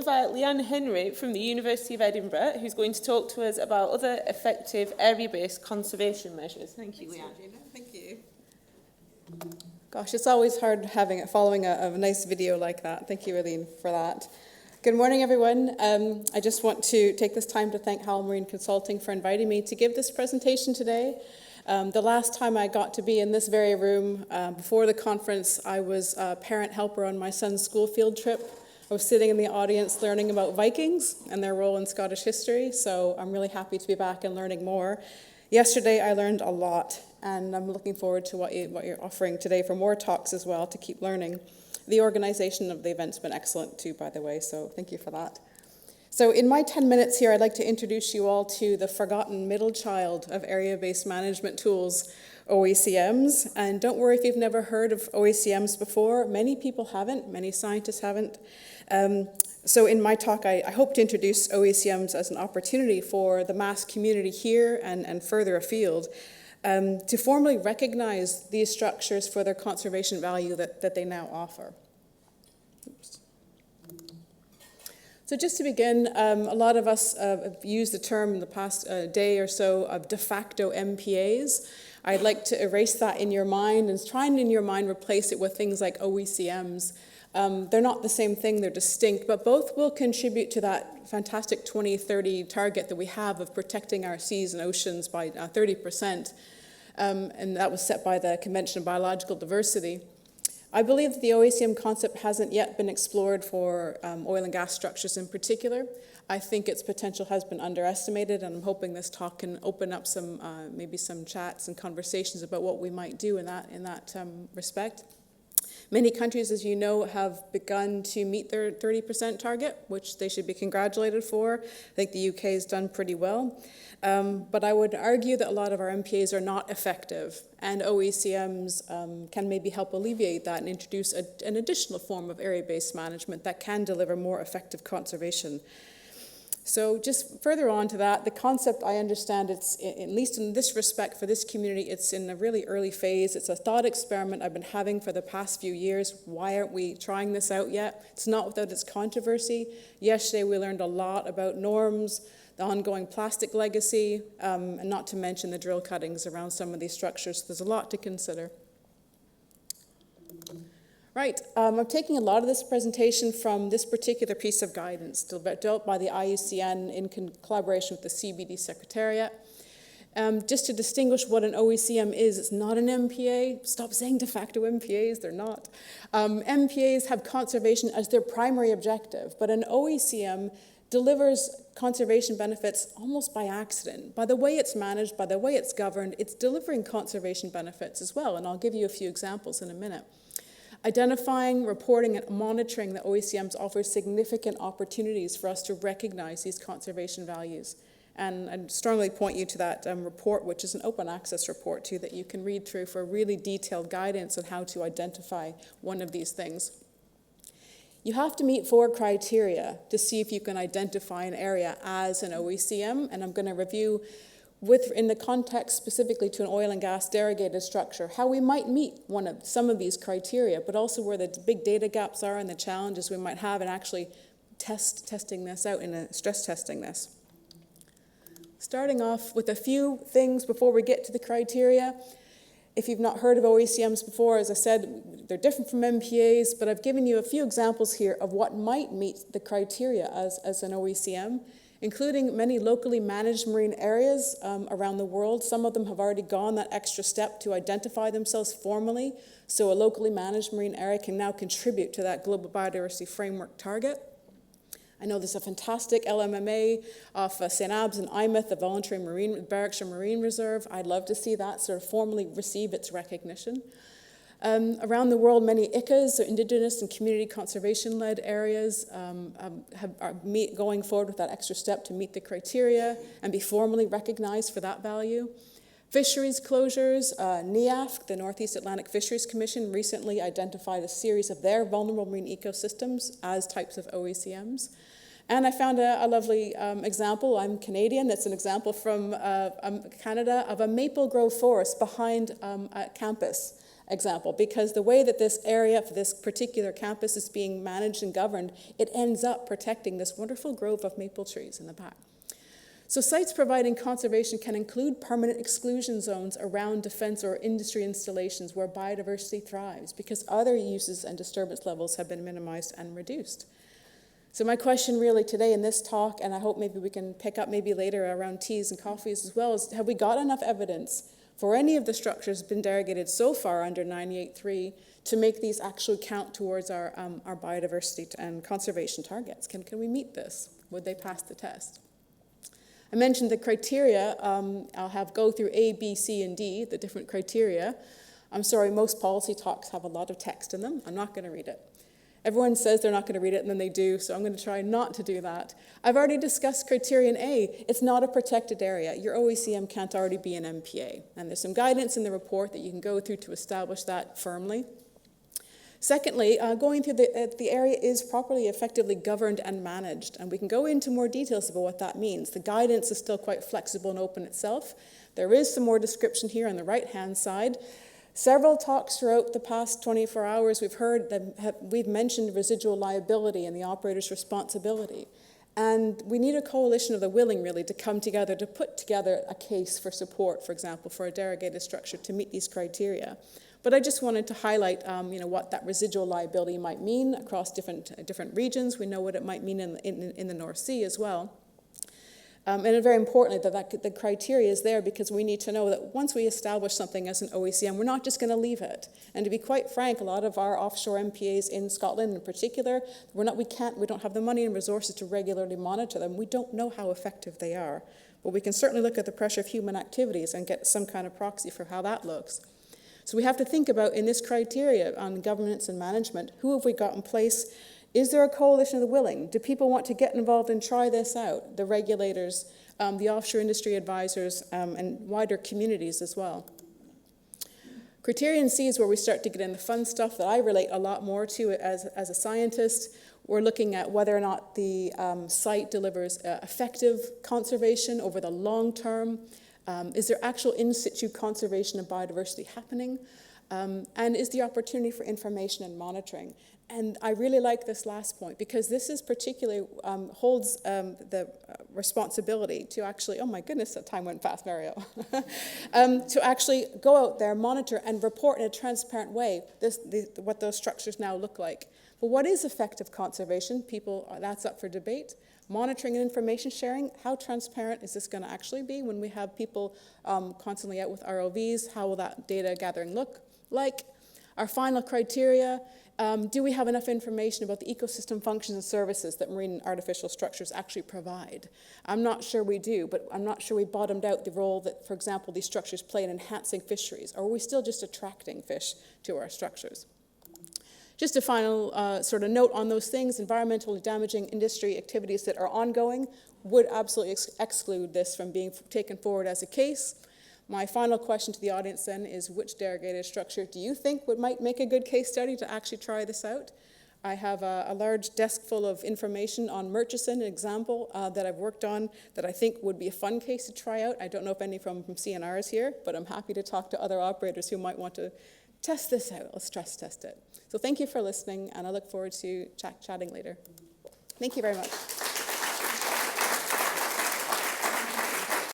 invite Lea-Anne Henry from the University of Edinburgh, who's going to talk to us about other effective area-based conservation measures. Thank you, Lea-Anne. Georgina. Thank you. Gosh, it's always hard following a nice video like that. Thank you, Eileen, for that. Good morning, everyone. I just want to take this time to thank Howell Marine Consulting for inviting me to give this presentation today. The last time I got to be in this very room before the conference, I was a parent helper on my son's school field trip. I was sitting in the audience learning about Vikings and their role in Scottish history, so I'm really happy to be back and learning more. Yesterday, I learned a lot, and I'm looking forward to what you're offering today for more talks as well to keep learning. The organization of the event's been excellent too, by the way, so thank you for that. So in my 10 minutes here, I'd like to introduce you all to the forgotten middle child of area-based management tools, OECMs. And don't worry if you've never heard of OECMs before. Many people haven't, many scientists haven't. So in my talk, I hope to introduce OECMs as an opportunity for the mass community here and further afield to formally recognize these structures for their conservation value that they now offer. Oops. So just to begin, a lot of us have used the term in the past day or so of de facto MPAs. I'd like to erase that in your mind and try and in your mind replace it with things like OECMs. They're not the same thing, they're distinct, but both will contribute to that fantastic 2030 target that we have of protecting our seas and oceans by 30%, and that was set by the Convention on Biological Diversity. I believe that the OECM concept hasn't yet been explored for oil and gas structures in particular. I think its potential has been underestimated, and I'm hoping this talk can open up some, maybe some chats and conversations about what we might do in that respect. Many countries, as you know, have begun to meet their 30% target, which they should be congratulated for. I think the UK has done pretty well. But I would argue that a lot of our MPAs are not effective, and OECMs can maybe help alleviate that and introduce an additional form of area-based management that can deliver more effective conservation. So just further on to that, the concept, I understand it's, at least in this respect for this community, it's in a really early phase. It's a thought experiment I've been having for the past few years. Why aren't we trying this out yet? It's not without its controversy. Yesterday we learned a lot about norms, the ongoing plastic legacy, and not to mention the drill cuttings around some of these structures. So there's a lot to consider. Right, I'm taking a lot of this presentation from this particular piece of guidance developed by the IUCN in collaboration with the CBD Secretariat. Just to distinguish what an OECM is, it's not an MPA. Stop saying de facto MPAs, they're not. MPAs have conservation as their primary objective, but an OECM delivers conservation benefits almost by accident. By the way it's managed, by the way it's governed, it's delivering conservation benefits as well, and I'll give you a few examples in a minute. Identifying, reporting, and monitoring the OECMs offers significant opportunities for us to recognize these conservation values. And I'd strongly point you to that report, which is an open access report too, that you can read through for really detailed guidance on how to identify one of these things. You have to meet 4 criteria to see if you can identify an area as an OECM, and I'm going to review in the context specifically to an oil and gas derogated structure, how we might meet some of these criteria, but also where the big data gaps are and the challenges we might have in actually testing this out and stress testing this. Starting off with a few things before we get to the criteria. If you've not heard of OECMs before, as I said, they're different from MPAs, but I've given you a few examples here of what might meet the criteria as an OECM, including many locally managed marine areas around the world. Some of them have already gone that extra step to identify themselves formally, so a locally managed marine area can now contribute to that Global Biodiversity Framework target. I know there's a fantastic LMMA off St. Abbs and Eyemouth, the voluntary Berwickshire Marine Reserve. I'd love to see that sort of formally receive its recognition. Around the world, many ICAs, so Indigenous and community conservation-led areas, are going forward with that extra step to meet the criteria and be formally recognized for that value. Fisheries closures, NEAFC, the Northeast Atlantic Fisheries Commission, recently identified a series of their vulnerable marine ecosystems as types of OECMs. And I found a lovely example. I'm Canadian. It's an example from Canada of a maple grove forest behind a campus example, because the way that this area for this particular campus is being managed and governed, it ends up protecting this wonderful grove of maple trees in the back. So sites providing conservation can include permanent exclusion zones around defense or industry installations where biodiversity thrives because other uses and disturbance levels have been minimized and reduced. So my question really today in this talk, and I hope maybe we can pick up maybe later around teas and coffees as well, is have we got enough evidence for any of the structures been derogated so far under 98.3 to make these actually count towards our biodiversity and conservation targets? Can we meet this? Would they pass the test? I mentioned the criteria. I'll have go through A, B, C, and D, the different criteria. I'm sorry, most policy talks have a lot of text in them. I'm not going to read it. Everyone says they're not going to read it, and then they do, so I'm going to try not to do that. I've already discussed criterion A. It's not a protected area. Your OECM can't already be an MPA, and there's some guidance in the report that you can go through to establish that firmly. Secondly, going through the area is properly, effectively governed and managed, and we can go into more details about what that means. The guidance is still quite flexible and open itself. There is some more description here on the right-hand side. Several talks throughout the past 24 hours we've heard that we've mentioned residual liability and the operator's responsibility. And we need a coalition of the willing, really, to come together to put together a case for support, for example, for a derogated structure to meet these criteria. But I just wanted to highlight, what that residual liability might mean across different regions. We know what it might mean in the North Sea as well. And very importantly, the criteria is there because we need to know that once we establish something as an OECM, we're not just going to leave it. And to be quite frank, a lot of our offshore MPAs in Scotland in particular, we don't have the money and resources to regularly monitor them. We don't know how effective they are. But we can certainly look at the pressure of human activities and get some kind of proxy for how that looks. So we have to think about, in this criteria on governance and management, who have we got in place? Is there a coalition of the willing? Do people want to get involved and try this out? The regulators, the offshore industry advisors, and wider communities as well. Criterion C is where we start to get in the fun stuff that I relate a lot more to as a scientist. We're looking at whether or not the site delivers effective conservation over the long term. Is there actual in situ conservation of biodiversity happening? And is the opportunity for information and monitoring? And I really like this last point because this is particularly holds the responsibility to actually, oh my goodness, that time went fast, Mario, to actually go out there, monitor, and report in a transparent way what those structures now look like. But what is effective conservation? That's up for debate. Monitoring and information sharing, how transparent is this going to actually be when we have people constantly out with ROVs? How will that data gathering look like? Our final criteria, do we have enough information about the ecosystem functions and services that marine artificial structures actually provide? I'm not sure we do, but I'm not sure we bottomed out the role that, for example, these structures play in enhancing fisheries, or are we still just attracting fish to our structures? Just a final sort of note on those things, environmentally damaging industry activities that are ongoing would absolutely exclude this from being taken forward as a case. My final question to the audience then is, which derogated structure do you think might make a good case study to actually try this out? I have a large desk full of information on Murchison, an example that I've worked on that I think would be a fun case to try out. I don't know if any from CNR is here, but I'm happy to talk to other operators who might want to test this out. Let's stress test it. So thank you for listening, and I look forward to chatting later. Thank you very much.